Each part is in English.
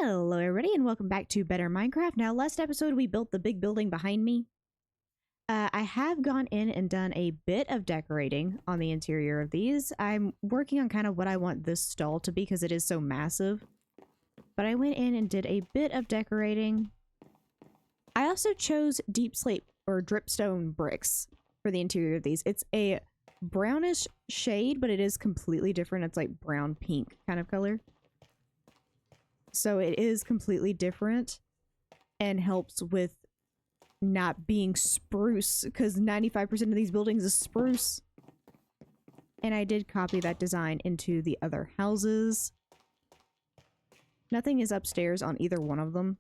Hello everybody and welcome back to Better Minecraft. Now last episode we built the big building behind me. I have gone in and done a bit of decorating on the interior of these. I'm working on kind of what I want this stall to be because it is so massive. But I went in and did a bit of decorating. I also chose deep slate or dripstone bricks for the interior of these. It's a brownish shade, but it is completely different. It's like brown pink kind of color. So it is completely different and helps with not being spruce because 95% of these buildings is spruce. And I did copy that design into the other houses. Nothing is upstairs on either one of them.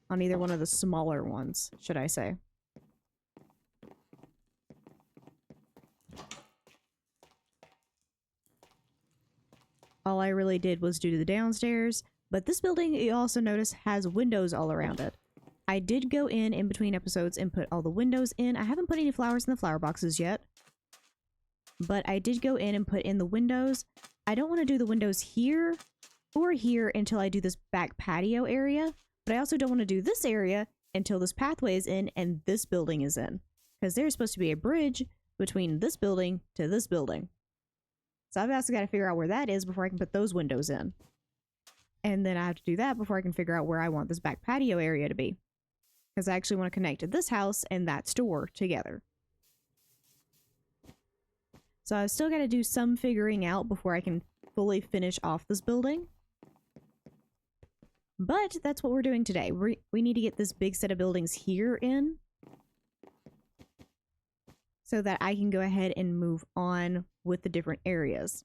On either one of the smaller ones, should I say. All I really did was do the downstairs. But this building, you also notice, has windows all around it. I did go in between episodes and put all the windows in. I haven't put any flowers in the flower boxes yet. But I did go in and put in the windows. I don't want to do the windows here or here until I do this back patio area. But I also don't want to do this area until this pathway is in and this building is in. Because there's supposed to be a bridge between this building to this building. So I've also got to figure out where that is before I can put those windows in. And then I have to do that before I can figure out where I want this back patio area to be. Because I actually want to connect this house and that store together. So I've still got to do some figuring out before I can fully finish off this building. But that's what we're doing today. We need to get this big set of buildings here in. So that I can go ahead and move on with the different areas.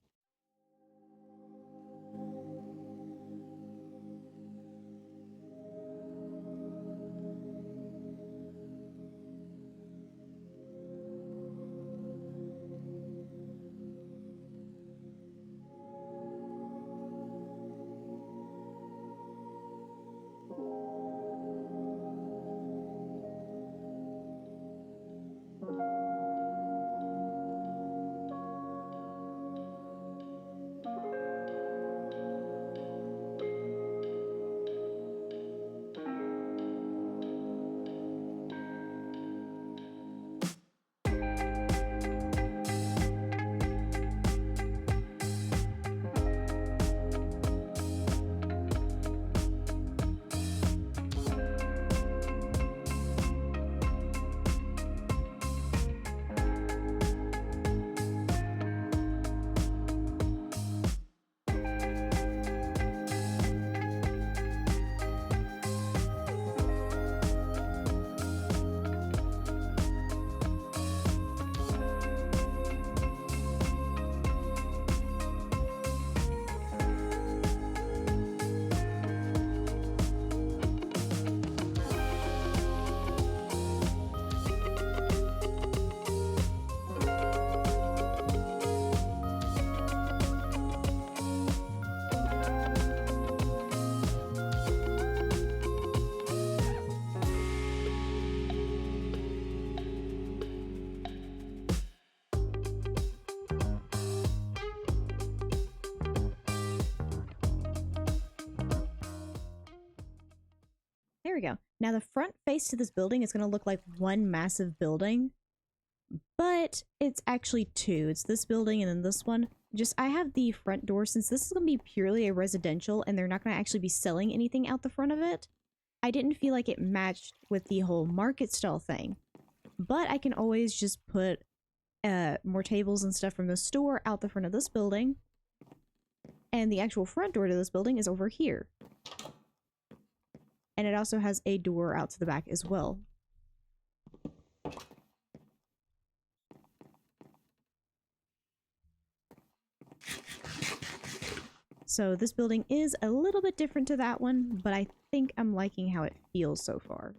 There we go. Now the front face to this building is going to look like one massive building, but it's actually two. It's this building and then this one. I have the front door, since this is going to be purely a residential and they're not going to actually be selling anything out the front of it. I didn't feel like it matched with the whole market stall thing, but I can always just put more tables and stuff from the store out the front of this building, and the actual front door to this building is over here. And it also has a door out to the back as well. So this building is a little bit different to that one, but I think I'm liking how it feels so far.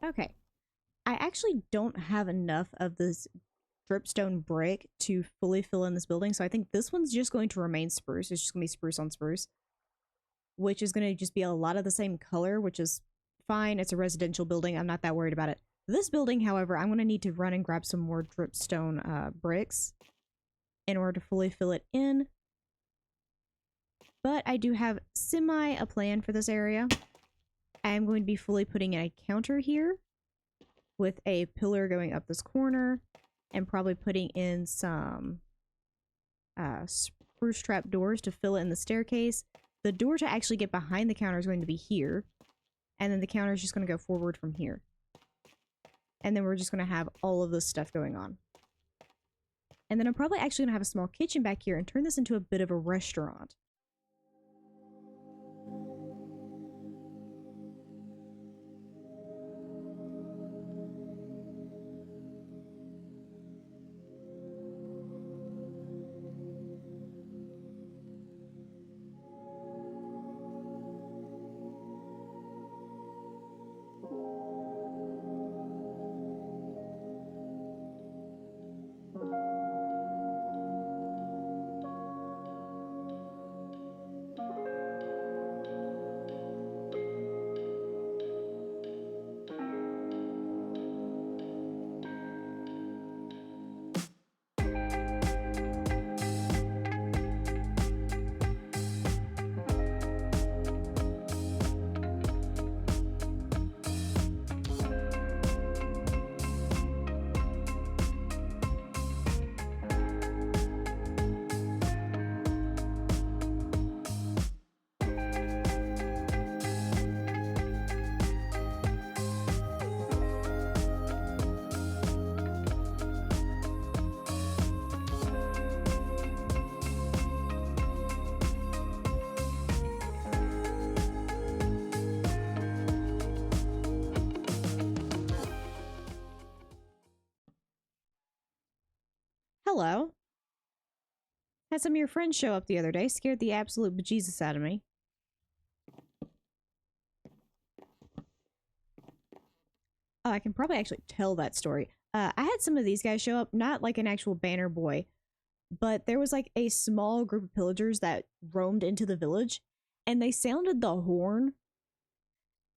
Okay. I actually don't have enough of this dripstone brick to fully fill in this building, so I think this one's just going to remain spruce. It's just going to be spruce on spruce, which is going to just be a lot of the same color, which is fine. It's a residential building. I'm not that worried about it. This building, however, I'm going to need to run and grab some more dripstone bricks in order to fully fill it in. But I do have a plan for this area. I am going to be fully putting in a counter here with a pillar going up this corner and probably putting in some spruce trap doors to fill in the staircase. The door to actually get behind the counter is going to be here, and then the counter is just going to go forward from here. And then we're just going to have all of this stuff going on. And then I'm probably actually going to have a small kitchen back here and turn this into a bit of a restaurant. Hello. Had some of your friends show up the other day. Scared the absolute bejesus out of me. Oh, I can probably actually tell that story. I had some of these guys show up, not like an actual banner boy, but there was like a small group of pillagers that roamed into the village, and they sounded the horn.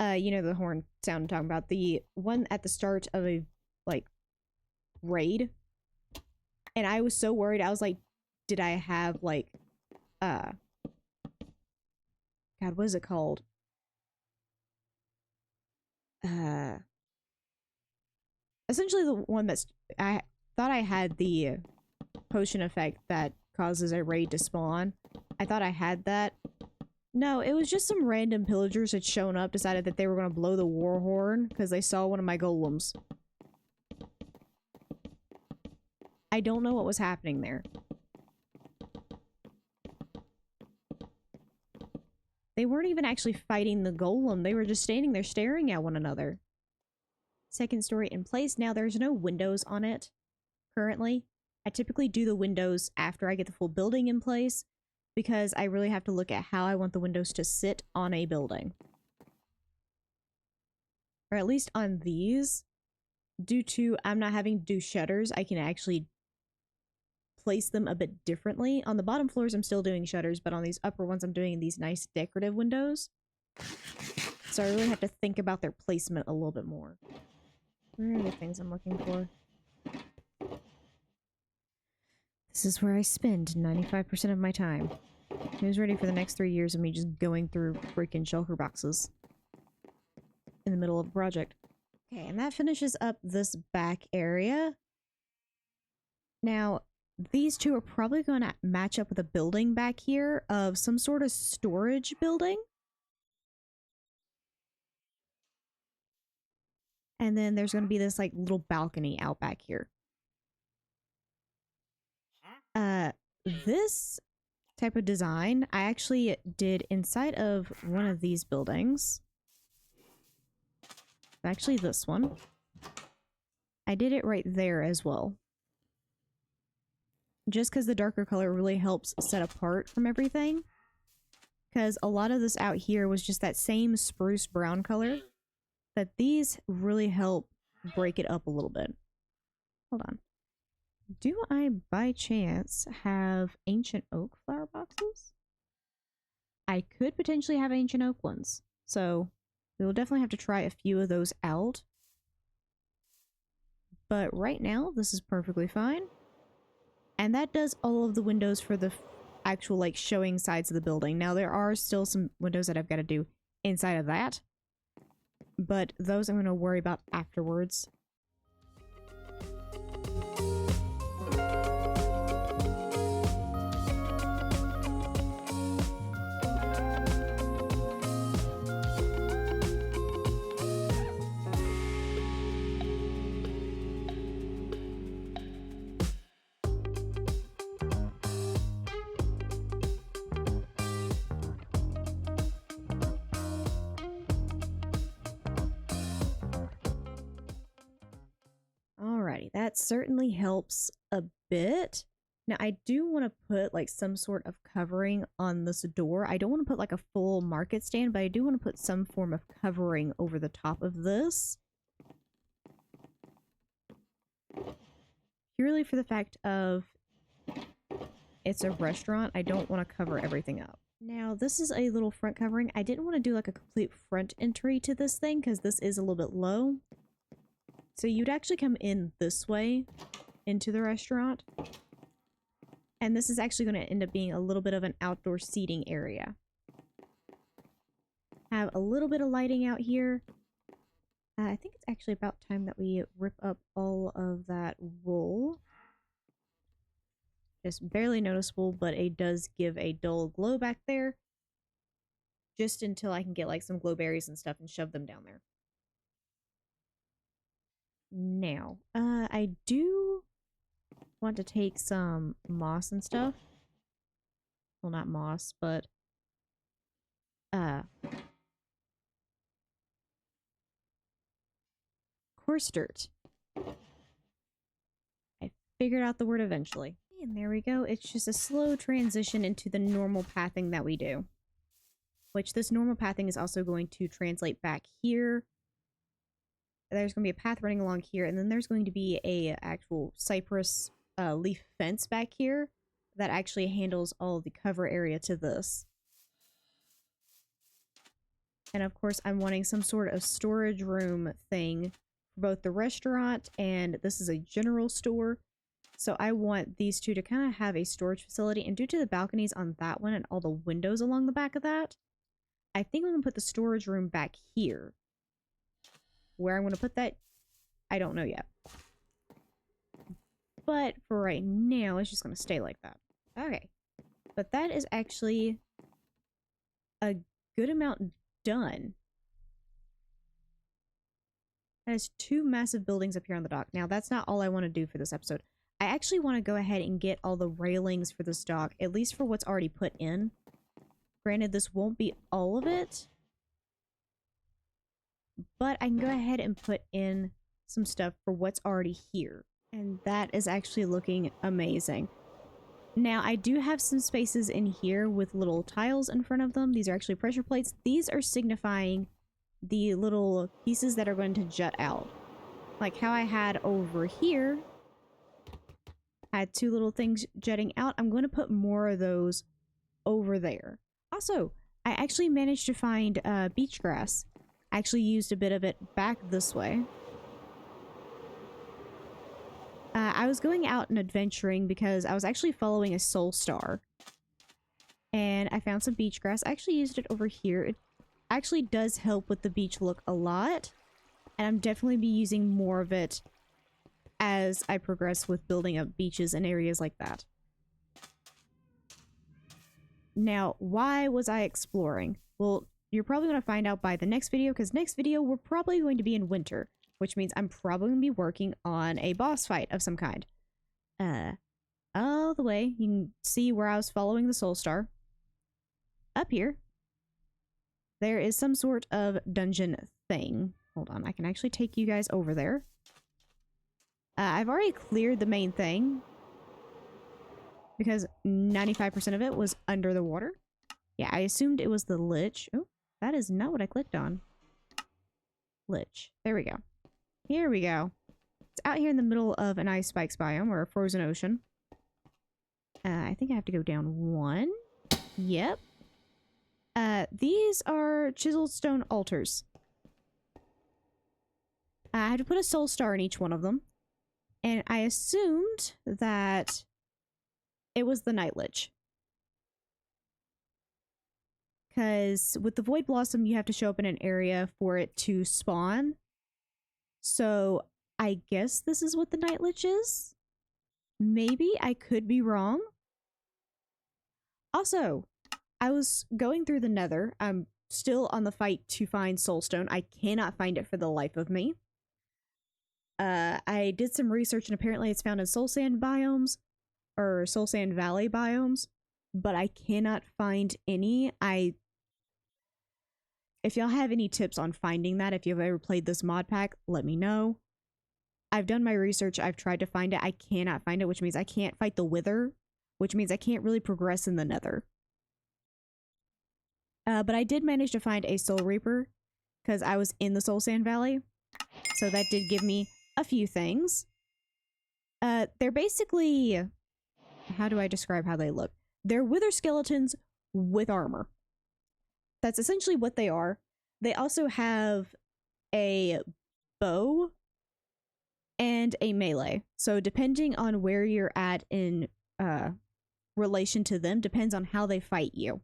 You know the horn sound I'm talking about, the one at the start of a like raid. And I was so worried. I was like, did I have like God, what is it called? Essentially the one that's I thought I had the potion effect that causes a raid to spawn. I thought I had that. No, it was just some random pillagers had shown up, decided that they were going to blow the war horn because they saw one of my golems. I don't know what was happening there. They weren't even actually fighting the golem. They were just standing there staring at one another. Second story in place. Now there's no windows on it currently. I typically do the windows after I get the full building in place because I really have to look at how I want the windows to sit on a building. Or at least on these. Due to I'm not having to do shutters, I can actually place them a bit differently. On the bottom floors, I'm still doing shutters, but on these upper ones, I'm doing these nice decorative windows. So I really have to think about their placement a little bit more. Where are the things I'm looking for? This is where I spend 95% of my time. Who's ready for the next 3 years of me just going through freaking shulker boxes in the middle of a project? Okay, and that finishes up this back area. Now, these two are probably going to match up with a building back here of some sort of storage building. And then there's going to be this like little balcony out back here. This type of design I actually did inside of one of these buildings. Actually, this one. I did it right there as well. Just because the darker color really helps set apart from everything. Because a lot of this out here was just that same spruce brown color that these really help break it up a little bit. Hold on. Do I, by chance, have ancient oak flower boxes? I could potentially have ancient oak ones. So we will definitely have to try a few of those out. But right now, this is perfectly fine. And that does all of the windows for the actual, like, showing sides of the building. Now, there are still some windows that I've got to do inside of that. But those I'm going to worry about afterwards. Alrighty, that certainly helps a bit. Now, I do want to put like some sort of covering on this door. I don't want to put like a full market stand, but I do want to put some form of covering over the top of this. Purely for the fact of it's a restaurant, I don't want to cover everything up. Now, this is a little front covering. I didn't want to do like a complete front entry to this thing because this is a little bit low. So you'd actually come in this way into the restaurant. And this is actually going to end up being a little bit of an outdoor seating area. Have a little bit of lighting out here. I think it's actually about time that we rip up all of that wool. Just barely noticeable, but it does give a dull glow back there. Just until I can get like some glowberries and stuff and shove them down there. Now, I do want to take some moss and stuff. Well, not moss, but coarse dirt. I figured out the word eventually. And there we go. It's just a slow transition into the normal pathing that we do. Which this normal pathing is also going to translate back here. There's going to be a path running along here, and then there's going to be a actual cypress leaf fence back here that actually handles all the cover area to this. And of course, I'm wanting some sort of storage room thing for both the restaurant and this is a general store. So I want these two to kind of have a storage facility, and due to the balconies on that one and all the windows along the back of that, I think I'm going to put the storage room back here. Where I'm going to put that, I don't know yet. But for right now, it's just going to stay like that. Okay. But that is actually a good amount done. That is 2 massive buildings up here on the dock. Now, that's not all I want to do for this episode. I actually want to go ahead and get all the railings for this dock, at least for what's already put in. Granted, this won't be all of it. But I can go ahead and put in some stuff for what's already here. And that is actually looking amazing. Now, I do have some spaces in here with little tiles in front of them. These are actually pressure plates. These are signifying the little pieces that are going to jut out. Like how I had over here. I had 2 little things jutting out. I'm going to put more of those over there. Also, I actually managed to find beach grass. I actually used a bit of it back this way. I was going out and adventuring because I was actually following a soul star. And I found some beach grass. I actually used it over here. It actually does help with the beach look a lot. And I'm definitely be using more of it as I progress with building up beaches and areas like that. Now, why was I exploring? Well, you're probably going to find out by the next video, because next video we're probably going to be in winter, which means I'm probably going to be working on a boss fight of some kind. All the way, you can see where I was following the soul star. Up here, there is some sort of dungeon thing. Hold on, I can actually take you guys over there. I've already cleared the main thing because 95% of it was under the water. Yeah, I assumed it was the lich. Oh, that is not what I clicked on. Lich. There we go. Here we go. It's out here in the middle of an ice spikes biome or a frozen ocean. I think I have to go down one. Yep. These are chiseled stone altars. I have to put a soul star in each one of them. And I assumed that it was the Night Lich. Because with the Void Blossom, you have to show up in an area for it to spawn. So I guess this is what the Night Lich is? Maybe. I could be wrong. Also, I was going through the Nether. I'm still on the fight to find Soulstone. I cannot find it for the life of me. I did some research and apparently it's found in Soul Sand biomes or Soul Sand Valley biomes, but I cannot find any. If y'all have any tips on finding that, if you've ever played this mod pack, let me know. I've done my research. I've tried to find it. I cannot find it, which means I can't fight the Wither, which means I can't really progress in the Nether. But I did manage to find a Soul Reaper because I was in the Soul Sand Valley. So that did give me a few things. They're basically... How do I describe how they look? They're Wither skeletons with armor. That's essentially what they are. They also have a bow and a melee. So depending on where you're at in relation to them, depends on how they fight you.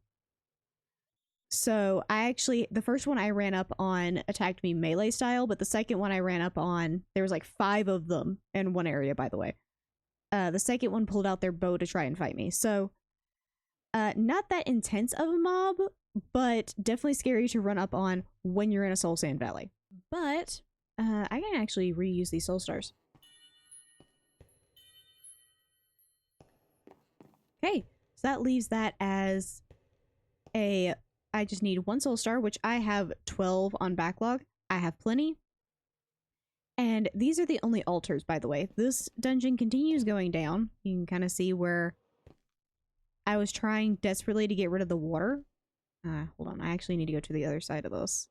So the first one I ran up on attacked me melee style, but the second one I ran up on, there was like 5 of them in one area, by the way. The second one pulled out their bow to try and fight me. So, not that intense of a mob, but definitely scary to run up on when you're in a Soul Sand Valley. But, I can actually reuse these soul stars. Okay, so that leaves that as I just need 1 soul star, which I have 12 on backlog. I have plenty. And these are the only altars, by the way. This dungeon continues going down. You can kind of see where I was trying desperately to get rid of the water. Hold on, I actually need to go to the other side of this.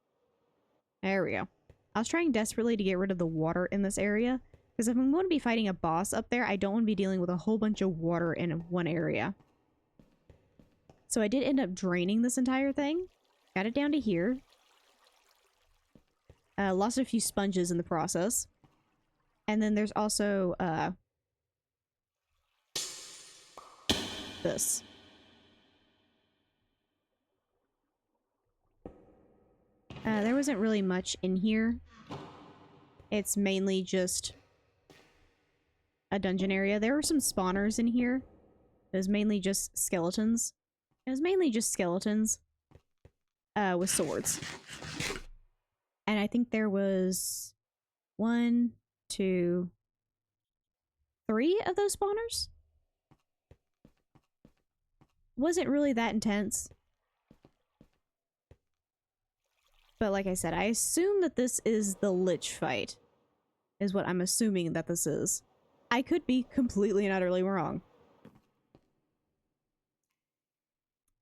There we go. I was trying desperately to get rid of the water in this area. Because if I'm going to be fighting a boss up there, I don't want to be dealing with a whole bunch of water in one area. So I did end up draining this entire thing. Got it down to here. Lost a few sponges in the process. And then there's also, this. There wasn't really much in here. It's mainly just a dungeon area. There were some spawners in here. It was mainly just skeletons. With swords. And I think there was 1, 2, 3 of those spawners. Wasn't really that intense. But like I said, I assume that this is the Lich fight. Is what I'm assuming that this is. I could be completely and utterly wrong.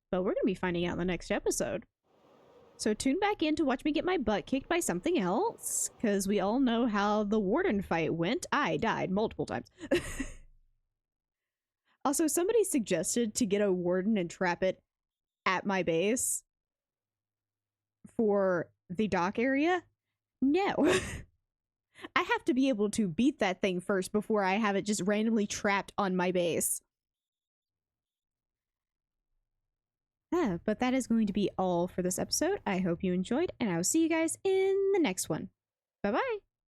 But we're going to be finding out in the next episode. So tune back in to watch me get my butt kicked by something else. Because we all know how the Warden fight went. I died multiple times. Also, somebody suggested to get a Warden and trap it at my base. For the dock area. No. I have to be able to beat that thing first before I have it just randomly trapped on my base. But that is going to be all for this episode. I hope you enjoyed, and I will see you guys in the next one. Bye-bye!